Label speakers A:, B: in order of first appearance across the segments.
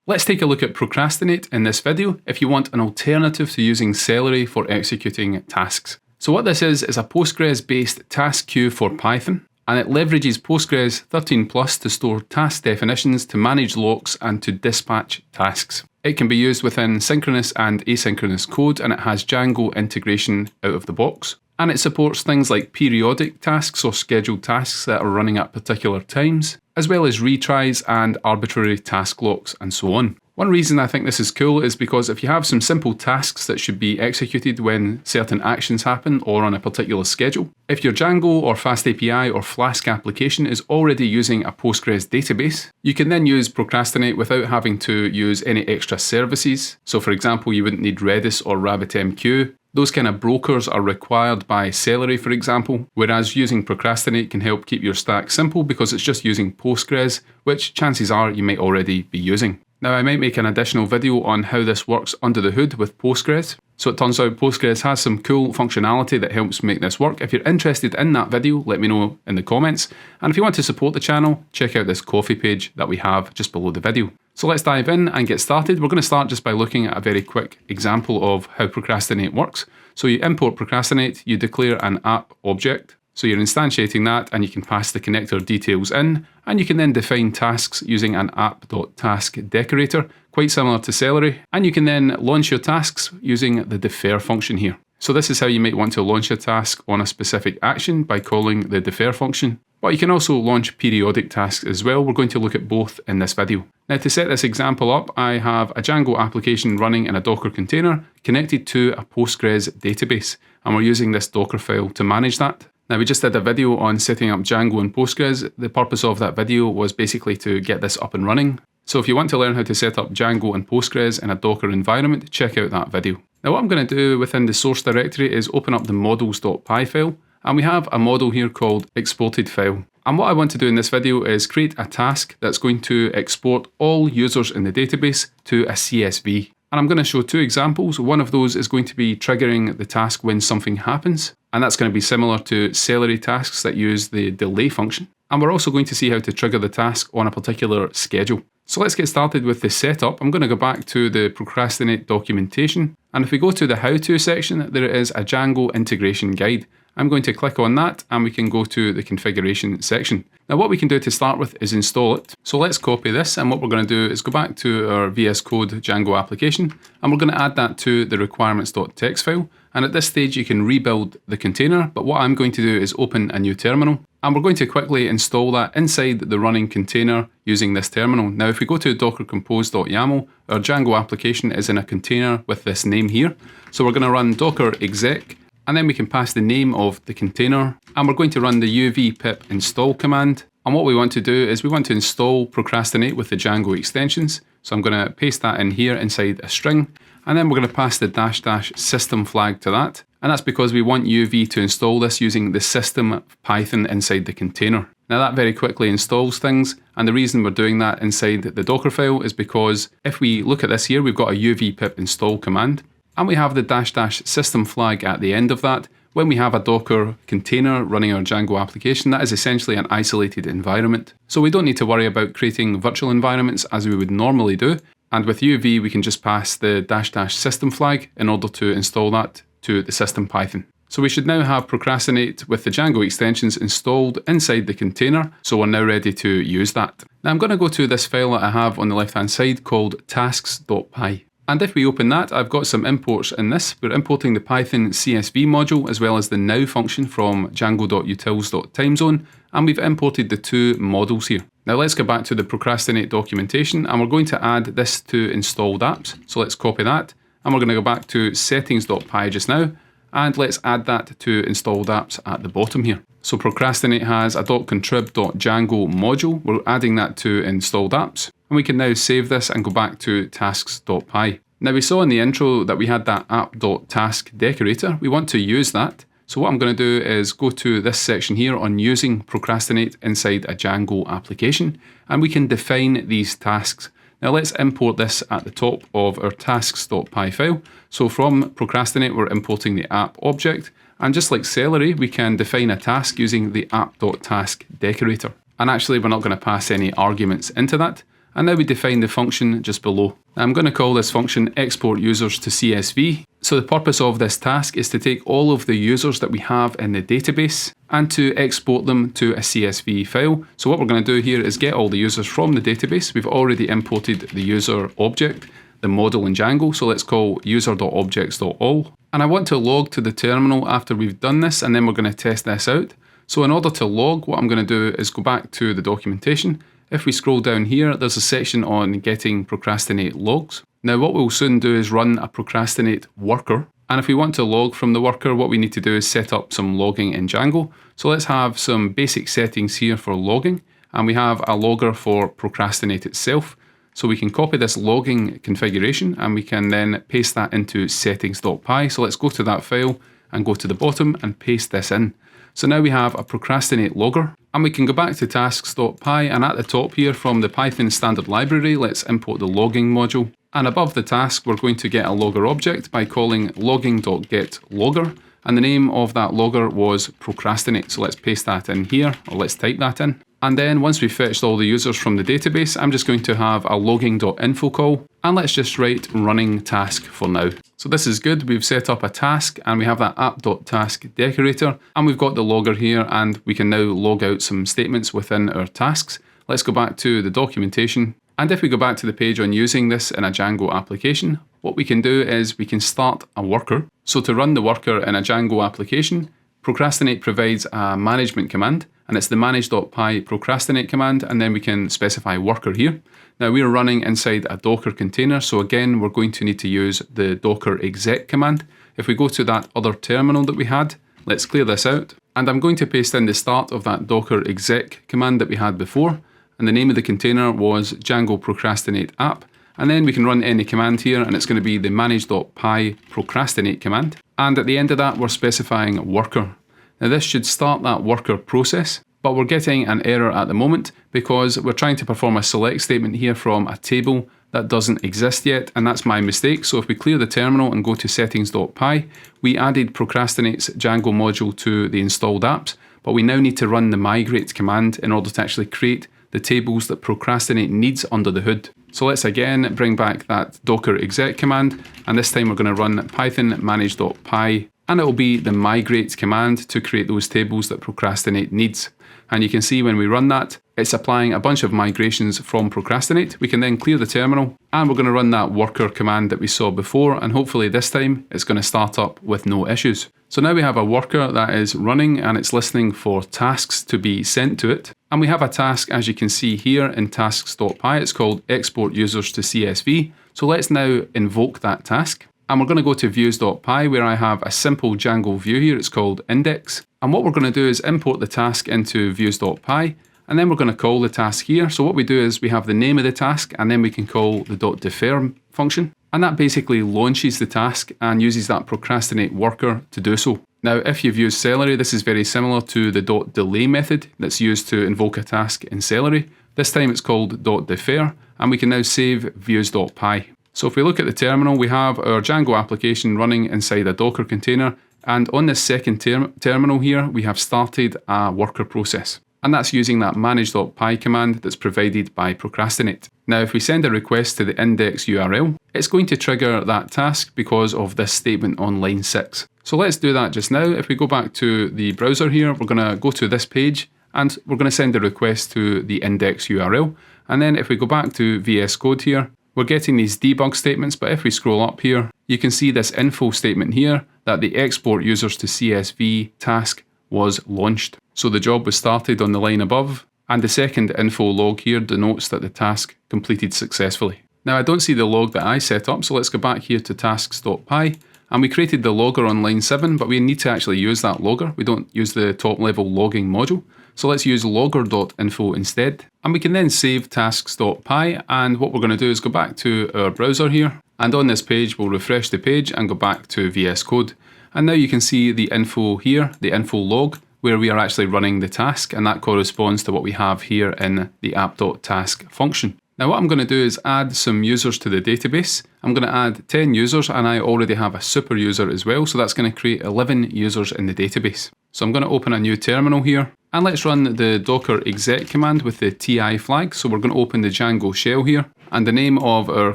A: Let's take a look at Procrastinate in this video if you want an alternative to using Celery for executing tasks. So what this is a Postgres-based task queue for Python, and it leverages Postgres 13+ to store task definitions, to manage locks, and to dispatch tasks. It can be used within synchronous and asynchronous code, and it has Django integration out of the box. And it supports things like periodic tasks or scheduled tasks that are running at particular times, as well as retries and arbitrary task locks and so on. One reason I think this is cool is because if you have some simple tasks that should be executed when certain actions happen or on a particular schedule, if your Django or FastAPI or Flask application is already using a Postgres database, you can then use Procrastinate without having to use any extra services. So for example, you wouldn't need Redis or RabbitMQ. Those kind of brokers are required by Celery, for example, whereas using Procrastinate can help keep your stack simple because it's just using Postgres, which chances are you might already be using. Now, I might make an additional video on how this works under the hood with Postgres. So it turns out Postgres has some cool functionality that helps make this work. If you're interested in that video, let me know in the comments. And if you want to support the channel, check out this Ko-fi page that we have just below the video. So let's dive in and get started. We're going to start just by looking at a very quick example of how Procrastinate works. So you import Procrastinate, you declare an app object. So you're instantiating that, and you can pass the connector details in, and you can then define tasks using an app.task decorator, quite similar to Celery, and you can then launch your tasks using the defer function here. So this is how you might want to launch a task on a specific action, by calling the defer function. But you can also launch periodic tasks as well. We're going to look at both in this video. Now, to set this example up, I have a Django application running in a Docker container connected to a Postgres database, and we're using this Docker file to manage that. Now, we just did a video on setting up Django and Postgres. The purpose of that video was basically to get this up and running. So if you want to learn how to set up Django and Postgres in a Docker environment, check out that video. Now, what I'm going to do within the source directory is open up the models.py file, and we have a model here called exported file. And what I want to do in this video is create a task that's going to export all users in the database to a CSV. And I'm going to show two examples. One of those is going to be triggering the task when something happens, and that's going to be similar to Celery tasks that use the delay function. And we're also going to see how to trigger the task on a particular schedule. So let's get started with the setup. I'm going to go back to the Procrastinate documentation, and if we go to the how-to section, there is a Django integration guide. I'm going to click on that, and we can go to the configuration section. Now, what we can do to start with is install it. So let's copy this, and what we're going to do is go back to our VS Code Django application, and we're going to add that to the requirements.txt file. And at this stage, you can rebuild the container, but what I'm going to do is open a new terminal, and we're going to quickly install that inside the running container using this terminal. Now, if we go to docker-compose.yaml, our Django application is in a container with this name here. So we're going to run docker exec, and then we can pass the name of the container, and we're going to run the 𝗬𝗍 install command. And what we want to do is we want to install Procrastinate with the Django extensions. So I'm going to paste that in here inside a string, and then we're going to pass the -- system flag to that. And that's because we want UV to install this using the system Python inside the container. Now, that very quickly installs things, and the reason we're doing that inside the Docker file is because if we look at this here, we've got a 𝗬𝗍 install command, and we have the -- system flag at the end of that. When we have a Docker container running our Django application, that is essentially an isolated environment. So we don't need to worry about creating virtual environments as we would normally do. And with UV, we can just pass the -- system flag in order to install that to the system Python. So we should now have Procrastinate with the Django extensions installed inside the container. So we're now ready to use that. Now I'm going to go to this file that I have on the left-hand side called tasks.py. And if we open that, I've got some imports in this. We're importing the Python CSV module as well as the now function from django.utils.timezone, and we've imported the two models here. Now let's go back to the Procrastinate documentation, and we're going to add this to installed apps. So let's copy that, and we're going to go back to settings.py just now, and let's add that to installed apps at the bottom here. So Procrastinate has a .contrib.django module. We're adding that to installed apps. And we can now save this and go back to tasks.py. Now, we saw in the intro that we had that app.task decorator. We want to use that. So what I'm going to do is go to this section here on using Procrastinate inside a Django application, and we can define these tasks. Now let's import this at the top of our tasks.py file. So from Procrastinate, we're importing the app object, and just like Celery, we can define a task using the app.task decorator. And actually, we're not going to pass any arguments into that. And now we define the function just below. I'm going to call this function export users to CSV. So the purpose of this task is to take all of the users that we have in the database and to export them to a CSV file. So what we're going to do here is get all the users from the database. We've already imported the user object, the model in Django. So let's call user.objects.all. And I want to log to the terminal after we've done this, and then we're going to test this out. So in order to log, what I'm going to do is go back to the documentation. If we scroll down here, there's a section on getting procrastinate logs. Now what we'll soon do is run a procrastinate worker. And if we want to log from the worker, what we need to do is set up some logging in Django. So let's have some basic settings here for logging. And we have a logger for procrastinate itself. So we can copy this logging configuration and we can then paste that into settings.py. So let's go to that file and go to the bottom and paste this in. So now we have a procrastinate logger, and we can go back to tasks.py, and at the top here from the Python standard library, let's import the logging module. And above the task, we're going to get a logger object by calling logging.getLogger, and the name of that logger was procrastinate. So let's paste that in here, or let's type that in. And then once we've fetched all the users from the database, I'm just going to have a logging.info call, and let's just write running task for now. So this is good. We've set up a task and we have that app.task decorator, and we've got the logger here, and we can now log out some statements within our tasks. Let's go back to the documentation. And if we go back to the page on using this in a Django application, what we can do is we can start a worker. So to run the worker in a Django application, Procrastinate provides a management command, and it's the manage.py procrastinate command, and then we can specify worker here. Now we're running inside a Docker container, so again we're going to need to use the docker exec command. If we go to that other terminal that we had, let's clear this out, and I'm going to paste in the start of that docker exec command that we had before, and the name of the container was Django procrastinate app. And then we can run any command here, and it's going to be the manage.py procrastinate command. And at the end of that, we're specifying worker. Now this should start that worker process, but we're getting an error at the moment because we're trying to perform a select statement here from a table that doesn't exist yet, and that's my mistake. So if we clear the terminal and go to settings.py, we added Procrastinate's Django module to the installed apps, but we now need to run the migrate command in order to actually create the tables that Procrastinate needs under the hood. So let's again bring back that docker exec command, and this time we're going to run python manage.py, and it will be the migrate command to create those tables that Procrastinate needs. And you can see when we run that, it's applying a bunch of migrations from Procrastinate. We can then clear the terminal, and we're going to run that worker command that we saw before, and hopefully this time it's going to start up with no issues. So now we have a worker that is running, and it's listening for tasks to be sent to it. And we have a task, as you can see here in tasks.py, it's called export users to CSV. So let's now invoke that task. And we're going to go to views.py, where I have a simple Django view here. It's called index. And what we're going to do is import the task into views.py, and then we're going to call the task here. So what we do is we have the name of the task, and then we can call the .defer function. And that basically launches the task and uses that procrastinate worker to do so. Now, if you've used Celery, this is very similar to the .delay method that's used to invoke a task in Celery. This time it's called .defer, and we can now save views.py. So if we look at the terminal, we have our Django application running inside a Docker container, and on this second terminal here, we have started a worker process. And that's using that manage.py command that's provided by Procrastinate. Now, if we send a request to the index URL, it's going to trigger that task because of this statement on line 6. So let's do that just now. If we go back to the browser here, we're going to go to this page, and we're going to send a request to the index URL. And then if we go back to VS Code here, we're getting these debug statements, but if we scroll up here, you can see this info statement here that the export users to CSV task was launched. So the job was started on the line above, and the second info log here denotes that the task completed successfully. Now I don't see the log that I set up, so let's go back here to tasks.py, and we created the logger on line 7, but we need to actually use that logger. We don't use the top level logging module. So let's use logger.info instead. And we can then save tasks.py, and what we're going to do is go back to our browser here, and on this page we'll refresh the page and go back to VS Code. And now you can see the info here, the info log, where we are actually running the task, and that corresponds to what we have here in the app.task function. Now what I'm going to do is add some users to the database. I'm going to add 10 users, and I already have a super user as well, so that's going to create 11 users in the database. So I'm going to open a new terminal here, and let's run the docker exec command with the ti flag. So we're going to open the Django shell here, and the name of our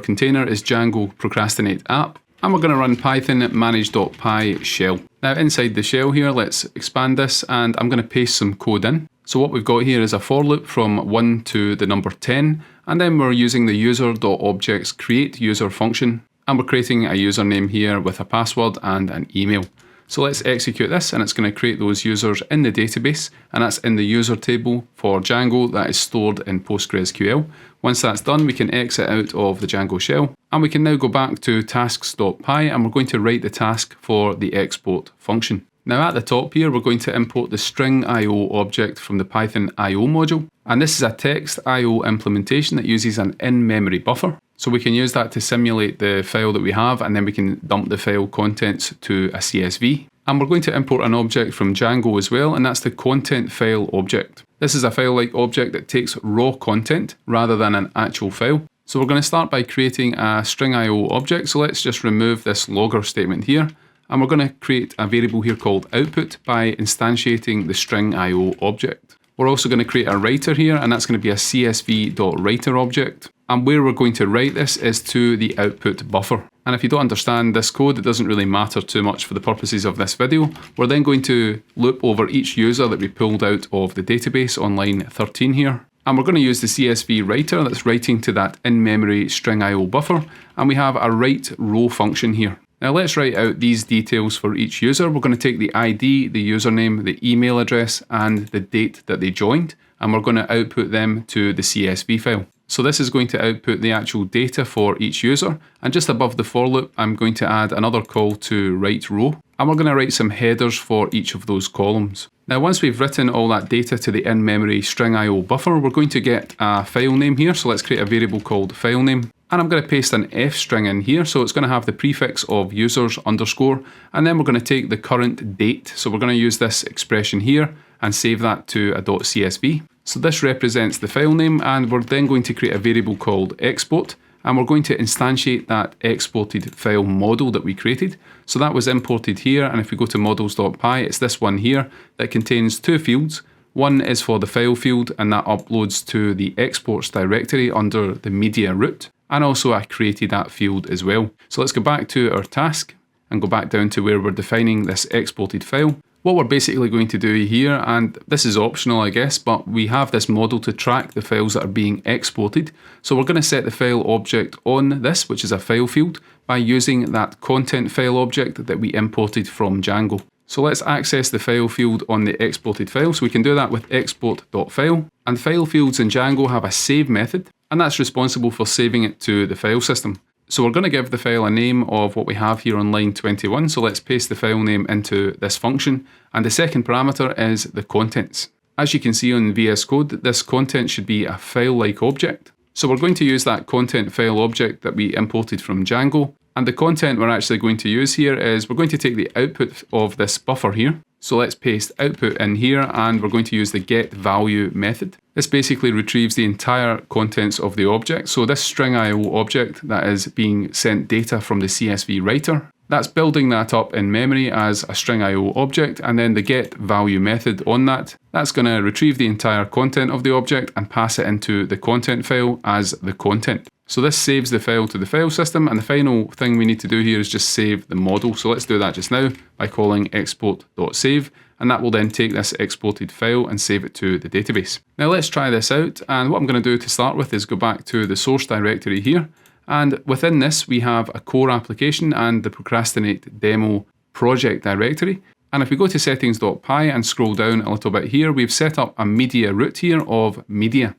A: container is Django Procrastinate App, and we're going to run python manage.py shell. Now inside the shell here, let's expand this, and I'm going to paste some code in. So what we've got here is a for loop from 1 to the number 10, and then we're using the user.objects create user function, and we're creating a username here with a password and an email. So let's execute this, and it's going to create those users in the database, and that's in the user table for Django that is stored in PostgreSQL. Once that's done, we can exit out of the Django shell, and we can now go back to tasks.py, and we're going to write the task for the export function. Now at the top here, we're going to import the string.io object from the Python IO module, and this is a text IO implementation that uses an in-memory buffer. So we can use that to simulate the file that we have, and then we can dump the file contents to a CSV. And we're going to import an object from Django as well, and that's the content file object. This is a file-like object that takes raw content rather than an actual file. So we're going to start by creating a string.io object. So let's just remove this logger statement here, and we're going to create a variable here called output by instantiating the string.io object. We're also going to create a writer here, and that's going to be a csv.writer object. And where we're going to write this is to the output buffer. And if you don't understand this code, it doesn't really matter too much for the purposes of this video. We're then going to loop over each user that we pulled out of the database on line 13 here. And we're going to use the CSV writer that's writing to that in-memory string.io buffer. And we have a write row function here. Now let's write out these details for each user. We're going to take the ID, the username, the email address, and the date that they joined. And we're going to output them to the CSV file. So this is going to output the actual data for each user. And just above the for loop, I'm going to add another call to write row. And we're going to write some headers for each of those columns. Now once we've written all that data to the in-memory string.io buffer, we're going to get a file name here. So let's create a variable called file name. And I'm going to paste an f string in here. So it's going to have the prefix of users underscore. And then we're going to take the current date. So we're going to use this expression here and save that to a .csv. So this represents the file name, and we're then going to create a variable called export, and we're going to instantiate that exported file model that we created. So that was imported here, and if we go to models.py, it's this one here that contains two fields. One is for the file field, and that uploads to the exports directory under the media root, and also I created that field as well. So let's go back to our task and go back down to where we're defining this exported file. What we're basically going to do here, and this is optional I guess, but we have this model to track the files that are being exported. So we're going to set the file object on this, which is a file field, by using that content file object that we imported from Django. So let's access the file field on the exported file. So we can do that with export.file. And file fields in Django have a save method, and that's responsible for saving it to the file system. So we're going to give the file a name of what we have here on line 21. So let's paste the file name into this function. And the second parameter is the contents. As you can see on VS Code, this content should be a file-like object. So we're going to use that content file object that we imported from Django. And the content we're actually going to use here is we're going to take the output of this buffer here. So let's paste output in here, and we're going to use the getValue method. This basically retrieves the entire contents of the object. So this string.io object that is being sent data from the CSV writer, that's building that up in memory as a string.io object, and then the getValue method on that, that's going to retrieve the entire content of the object and pass it into the content file as the content. So this saves the file to the file system, and the final thing we need to do here is just save the model. So let's do that just now by calling export.save, and that will then take this exported file and save it to the database. Now let's try this out, and what I'm going to do to start with is go back to the source directory here, and within this we have a core application and the Procrastinate demo project directory. And if we go to settings.py and scroll down a little bit here, we've set up a media root here of media.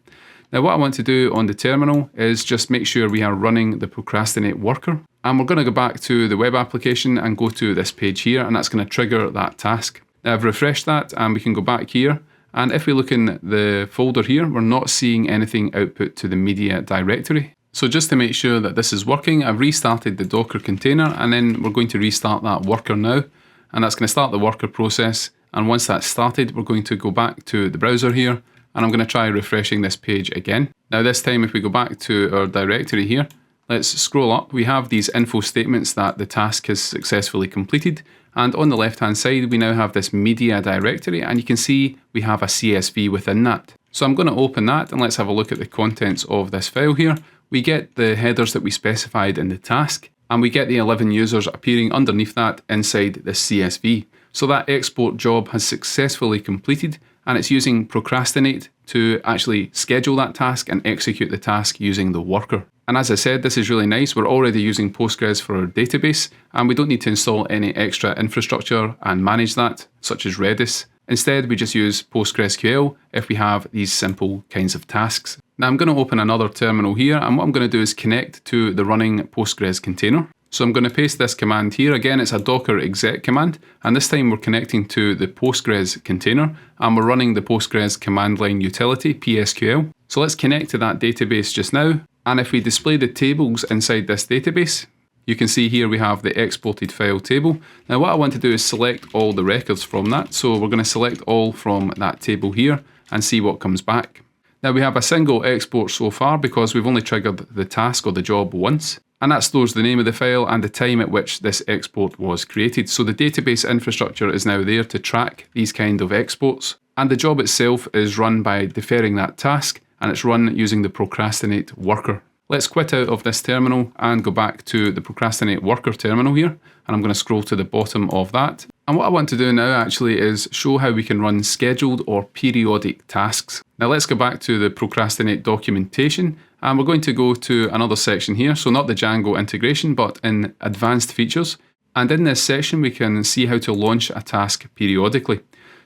A: Now what I want to do on the terminal is just make sure we are running the Procrastinate worker. And we're going to go back to the web application and go to this page here, and that's going to trigger that task. Now I've refreshed that, and we can go back here. And if we look in the folder here, we're not seeing anything output to the media directory. So just to make sure that this is working, I've restarted the Docker container, and then we're going to restart that worker now. And that's going to start the worker process. And once that's started, we're going to go back to the browser here, and I'm going to try refreshing this page again. Now this time, if we go back to our directory here, let's scroll up. We have these info statements that the task has successfully completed, And on the left hand side, we now have this media directory, and you can see we have a CSV within that. So I'm going to open that and let's have a look at the contents of this file here. We get the headers that we specified in the task, and we get the 11 users appearing underneath that inside this CSV. So that export job has successfully completed, and it's using Procrastinate to actually schedule that task and execute the task using the worker. And as I said, this is really nice. We're already using Postgres for our database, and we don't need to install any extra infrastructure and manage that, such as Redis. Instead, we just use PostgreSQL if we have these simple kinds of tasks. Now I'm going to open another terminal here, and what I'm going to do is connect to the running Postgres container. So I'm going to paste this command here. Again, it's a docker exec command, and this time we're connecting to the Postgres container, and we're running the Postgres command line utility, PSQL. So let's connect to that database just now, and if we display the tables inside this database, you can see here we have the exported file table. Now what I want to do is select all the records from that. So we're going to select all from that table here and see what comes back. Now we have a single export so far because we've only triggered the task or the job once. And that stores the name of the file and the time at which this export was created. So the database infrastructure is now there to track these kind of exports. And the job itself is run by deferring that task, and it's run using the Procrastinate worker. Let's quit out of this terminal and go back to the Procrastinate worker terminal here, and I'm going to scroll to the bottom of that. And what I want to do now actually is show how we can run scheduled or periodic tasks. Now let's go back to the Procrastinate documentation, and we're going to go to another section here, so not the Django integration, but in advanced features. And in this section, we can see how to launch a task periodically.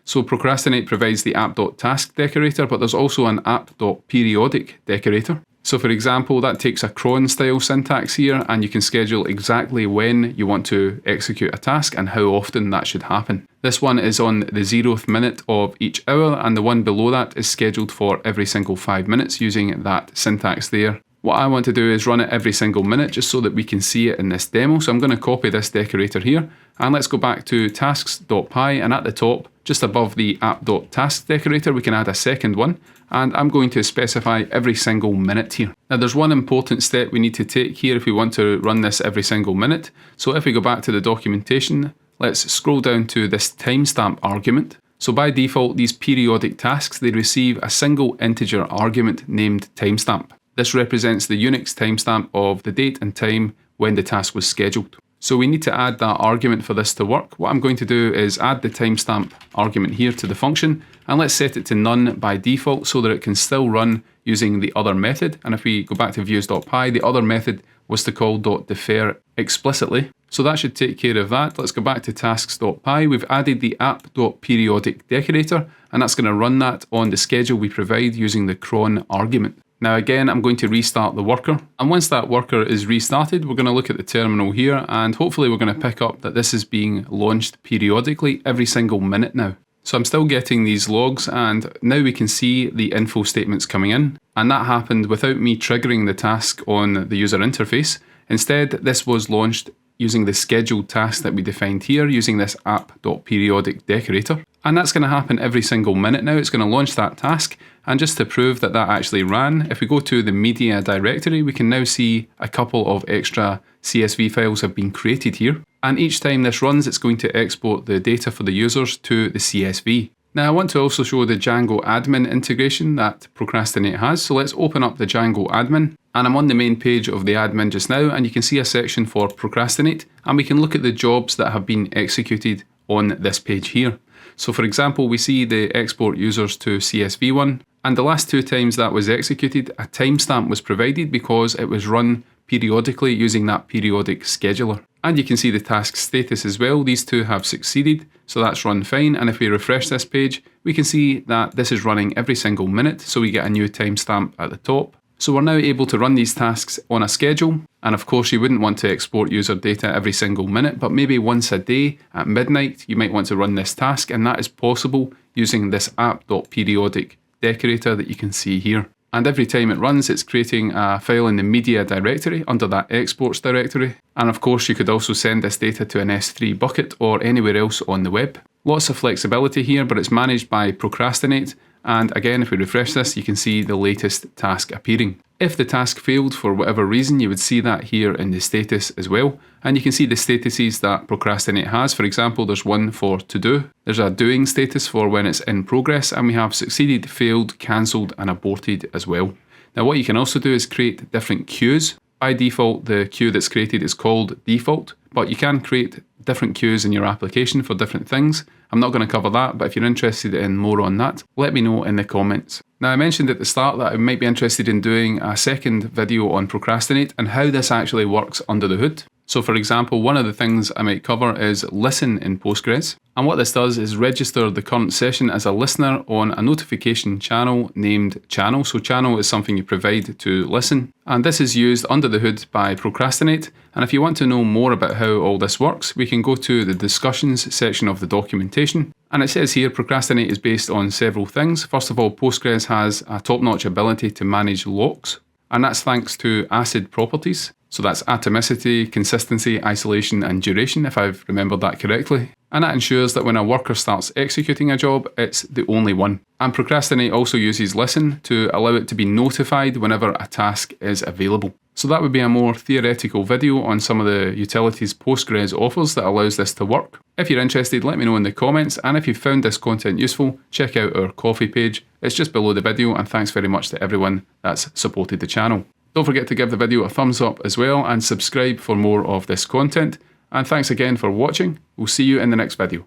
A: So Procrastinate provides the app.task decorator, but there's also an app.periodic decorator. So for example, that takes a cron style syntax here, and you can schedule exactly when you want to execute a task and how often that should happen. This one is on the 0th minute of each hour, and the one below that is scheduled for every single 5 minutes using that syntax there. What I want to do is run it every single minute just so that we can see it in this demo. So I'm going to copy this decorator here, and let's go back to tasks.py, and at the top, just above the app.task decorator, we can add a second one, and I'm going to specify every single minute here. Now there's one important step we need to take here if we want to run this every single minute. So if we go back to the documentation, let's scroll down to this timestamp argument. So by default, these periodic tasks, they receive a single integer argument named timestamp. This represents the Unix timestamp of the date and time when the task was scheduled. So we need to add that argument for this to work. What I'm going to do is add the timestamp argument here to the function, and let's set it to none by default so that it can still run using the other method. And if we go back to views.py, the other method was to call .defer explicitly. So that should take care of that. Let's go back to tasks.py. We've added the app.periodic decorator, and that's going to run that on the schedule we provide using the cron argument. Now again, I'm going to restart the worker, and once that worker is restarted, we're going to look at the terminal here, and hopefully we're going to pick up that this is being launched periodically every single minute now. So I'm still getting these logs, and now we can see the info statements coming in, and that happened without me triggering the task on the user interface. Instead, this was launched using the scheduled task that we defined here using this app.periodic decorator. And that's going to happen every single minute now. It's going to launch that task. And just to prove that that actually ran, if we go to the media directory, we can now see a couple of extra CSV files have been created here. And each time this runs, it's going to export the data for the users to the CSV. Now I want to also show the Django admin integration that Procrastinate has. So let's open up the Django admin. And I'm on the main page of the admin just now, and you can see a section for Procrastinate, and we can look at the jobs that have been executed on this page here. So for example, we see the export users to CSV one, and the last two times that was executed, a timestamp was provided because it was run periodically using that periodic scheduler. And you can see the task status as well. These two have succeeded, so that's run fine. And if we refresh this page, we can see that this is running every single minute, so we get a new timestamp at the top. So we're now able to run these tasks on a schedule, and of course you wouldn't want to export user data every single minute, but maybe once a day at midnight you might want to run this task, and that is possible using this app.periodic decorator that you can see here. And every time it runs, it's creating a file in the media directory under that exports directory. And of course you could also send this data to an S3 bucket or anywhere else on the web. Lots of flexibility here, but it's managed by Procrastinate. And again, if we refresh this, you can see the latest task appearing. If the task failed for whatever reason, you would see that here in the status as well. And you can see the statuses that Procrastinate has. For example, there's one for to do. There's a doing status for when it's in progress, and we have succeeded, failed, cancelled, and aborted as well. Now what you can also do is create different queues. By default, the queue that's created is called default, but you can create different queues in your application for different things. I'm not going to cover that, but if you're interested in more on that, let me know in the comments. Now, I mentioned at the start that I might be interested in doing a second video on Procrastinate and how this actually works under the hood. So for example, one of the things I might cover is listen in Postgres. And what this does is register the current session as a listener on a notification channel named channel. So channel is something you provide to listen. And this is used under the hood by Procrastinate. And if you want to know more about how all this works, we can go to the discussions section of the documentation. And it says here, Procrastinate is based on several things. First of all, Postgres has a top-notch ability to manage locks. And that's thanks to ACID properties. So that's atomicity, consistency, isolation, and duration, if I've remembered that correctly. And that ensures that when a worker starts executing a job, it's the only one. And Procrastinate also uses listen to allow it to be notified whenever a task is available. So that would be a more theoretical video on some of the utilities Postgres offers that allows this to work. If you're interested, let me know in the comments, and if you found this content useful, check out our Ko-fi page. It's just below the video, and thanks very much to everyone that's supported the channel. Don't forget to give the video a thumbs up as well and subscribe for more of this content. And thanks again for watching. We'll see you in the next video.